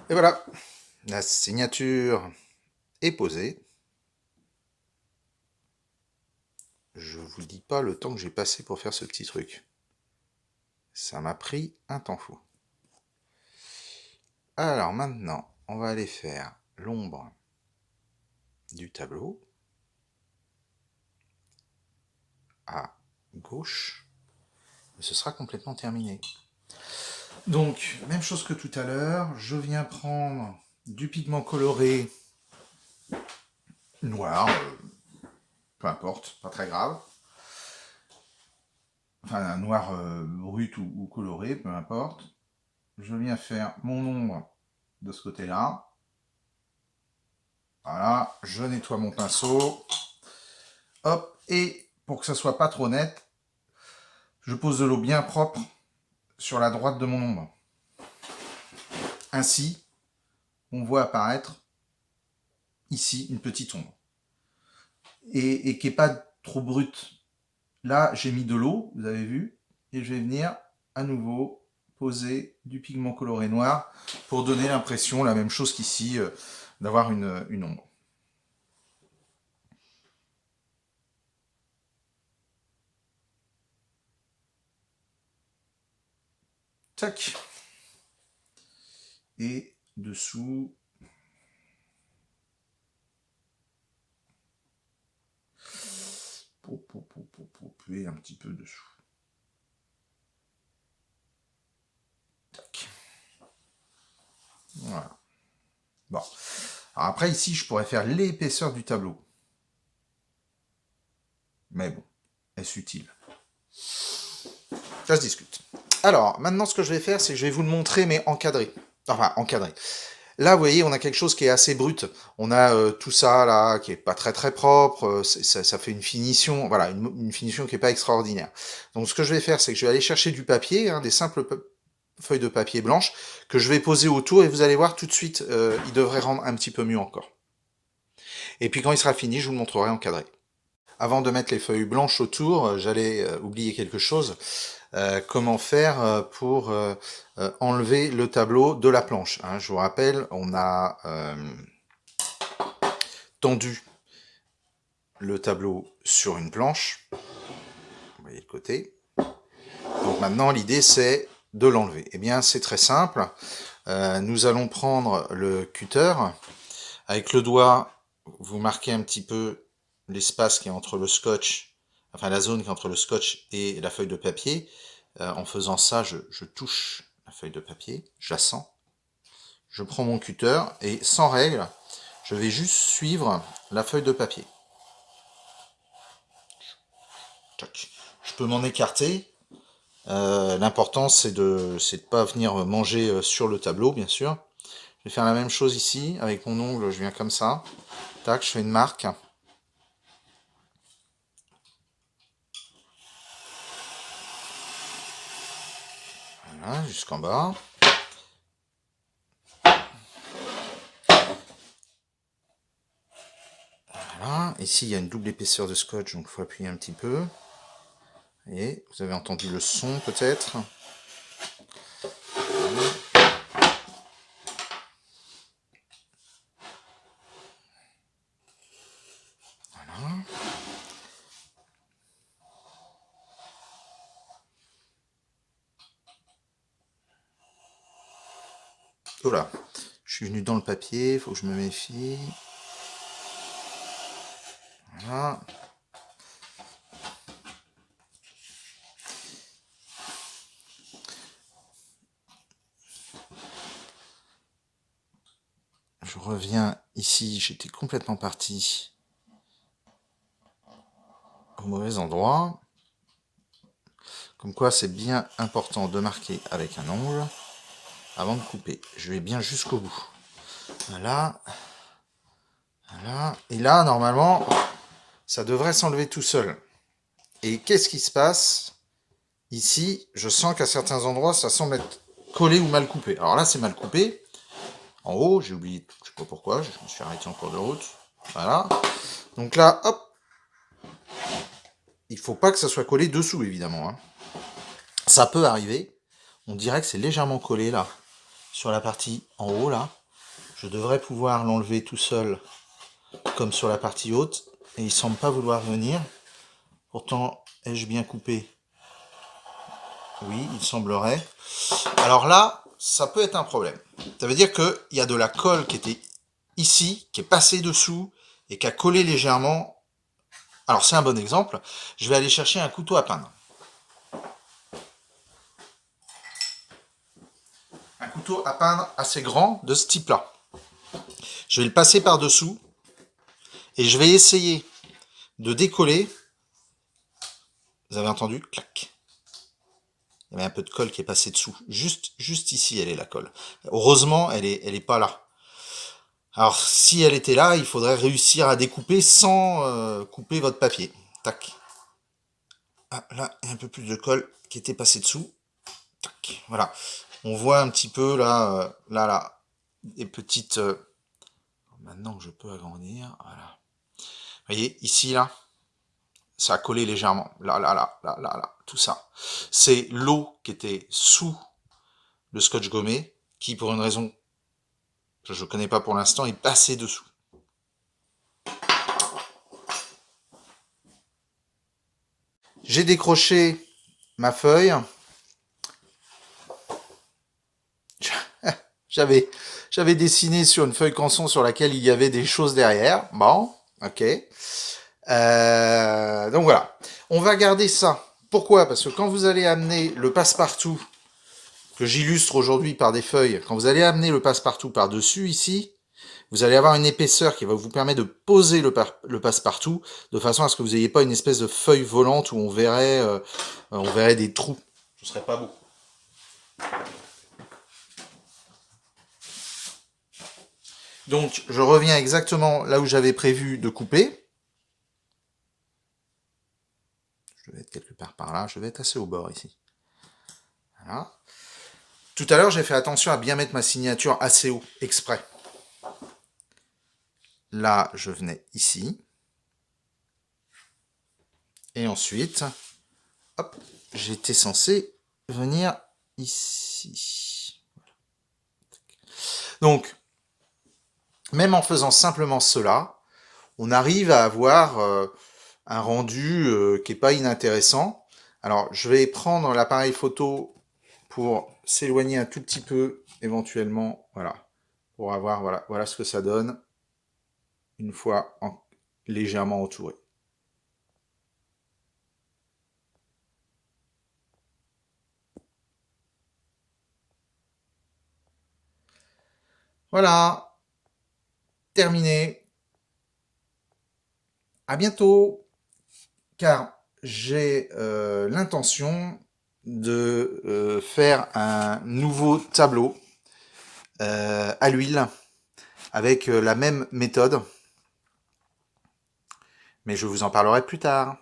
Et voilà, la signature est posée. Je vous dis pas le temps que j'ai passé pour faire ce petit truc. Ça m'a pris un temps fou. Alors maintenant, on va aller faire l'ombre du tableau à gauche. Ce sera complètement terminé. Donc, même chose que tout à l'heure, je viens prendre du pigment coloré noir, peu importe, pas très grave. Enfin, un noir brut ou coloré, peu importe. Je viens faire mon ombre de ce côté-là. Voilà, je nettoie mon pinceau. Hop, et pour que ça soit pas trop net, je pose de l'eau bien propre sur la droite de mon ombre. Ainsi, on voit apparaître ici une petite ombre. Et qui n'est pas trop brute. Là, j'ai mis de l'eau, vous avez vu, et je vais venir à nouveau poser du pigment coloré noir pour donner l'impression, la même chose qu'ici, d'avoir une ombre. Tac. Et dessous, et un petit peu dessous. Tac. Voilà. Bon. Alors après, ici, je pourrais faire l'épaisseur du tableau. Mais bon, est-ce utile? Ça se discute. Alors, maintenant, ce que je vais faire, c'est que je vais vous le montrer, mais encadré. Enfin, encadré. Là, vous voyez, on a quelque chose qui est assez brut. On a tout ça, là, qui est pas très très propre. Ça fait une finition, voilà, une finition qui est pas extraordinaire. Donc, ce que je vais faire, c'est que je vais aller chercher du papier, hein, des simples feuilles de papier blanche, que je vais poser autour, et vous allez voir tout de suite, il devrait rendre un petit peu mieux encore. Et puis, quand il sera fini, je vous le montrerai encadré. Avant de mettre les feuilles blanches autour, j'allais oublier quelque chose. Comment faire pour enlever le tableau de la planche, hein. Je vous rappelle, on a tendu le tableau sur une planche. Vous voyez le côté. Donc maintenant, l'idée, c'est de l'enlever. Eh bien, c'est très simple. Nous allons prendre le cutter. Avec le doigt, vous marquez un petit peu l'espace qui est entre le scotch, enfin la zone qui est entre le scotch et la feuille de papier. En faisant ça, je touche la feuille de papier, je la sens. Je prends mon cutter et sans règle, je vais juste suivre la feuille de papier. Je peux m'en écarter. L'important, c'est de pas venir manger sur le tableau, bien sûr. Je vais faire la même chose ici. Avec mon ongle, je viens comme ça. Tac, je fais une marque. Voilà, jusqu'en bas. Voilà. Ici, il y a une double épaisseur de scotch, donc il faut appuyer un petit peu. Et vous avez entendu le son, peut-être. Voilà. Voilà. Je suis venu dans le papier, il faut que je me méfie. Voilà. Je reviens ici, j'étais complètement parti au mauvais endroit. Comme quoi, c'est bien important de marquer avec un ongle avant de couper. Je vais bien jusqu'au bout. Voilà. Voilà. Et là, normalement, ça devrait s'enlever tout seul. Et qu'est-ce qui se passe? Ici, je sens qu'à certains endroits, ça semble être collé ou mal coupé. Alors là, c'est mal coupé. En haut, j'ai oublié, je sais pas pourquoi, je me suis arrêté en cours de route. Voilà. Donc là, hop. Il faut pas que ça soit collé dessous, évidemment, hein. Ça peut arriver. On dirait que c'est légèrement collé là, sur la partie en haut là. Je devrais pouvoir l'enlever tout seul comme sur la partie haute. Et il semble pas vouloir venir. Pourtant, ai-je bien coupé? Oui, il semblerait. Alors là, ça peut être un problème. Ça veut dire qu'il y a de la colle qui était ici, qui est passée dessous et qui a collé légèrement. Alors c'est un bon exemple. Je vais aller chercher un couteau à peindre. Un couteau à peindre assez grand de ce type-là. Je vais le passer par-dessous et je vais essayer de décoller. Vous avez entendu? Clac. Il y avait un peu de colle qui est passée dessous. Juste ici, elle est la colle. Heureusement, elle est pas là. Alors, si elle était là, il faudrait réussir à découper sans couper votre papier. Tac. Ah, là, il y a un peu plus de colle qui était passée dessous. Tac. Voilà. On voit un petit peu là, des petites... Maintenant que je peux agrandir, voilà. Vous voyez, ici, là, ça a collé légèrement. Là, tout ça. C'est l'eau qui était sous le scotch gommé, qui, pour une raison que je ne connais pas pour l'instant, est passé dessous. J'ai décroché ma feuille. J'avais dessiné sur une feuille canson sur laquelle il y avait des choses derrière. Bon, ok. Donc voilà. On va garder ça. Pourquoi? Parce que quand vous allez amener le passe-partout, que j'illustre aujourd'hui par des feuilles, quand vous allez amener le passe-partout par-dessus ici, vous allez avoir une épaisseur qui va vous permettre de poser le passe-partout de façon à ce que vous n'ayez pas une espèce de feuille volante où on verrait des trous. Ce serait pas beau. Donc, je reviens exactement là où j'avais prévu de couper. Je vais être quelque part par là. Je vais être assez au bord ici. Voilà. Tout à l'heure, j'ai fait attention à bien mettre ma signature assez haut, exprès. Là, je venais ici. Et ensuite, hop, j'étais censé venir ici. Donc, même en faisant simplement cela, on arrive à avoir un rendu qui n'est pas inintéressant. Alors, je vais prendre l'appareil photo pour s'éloigner un tout petit peu, éventuellement, voilà, pour avoir, voilà ce que ça donne une fois légèrement entouré. Voilà, terminé. À bientôt, car j'ai l'intention de faire un nouveau tableau à l'huile avec la même méthode, mais je vous en parlerai plus tard.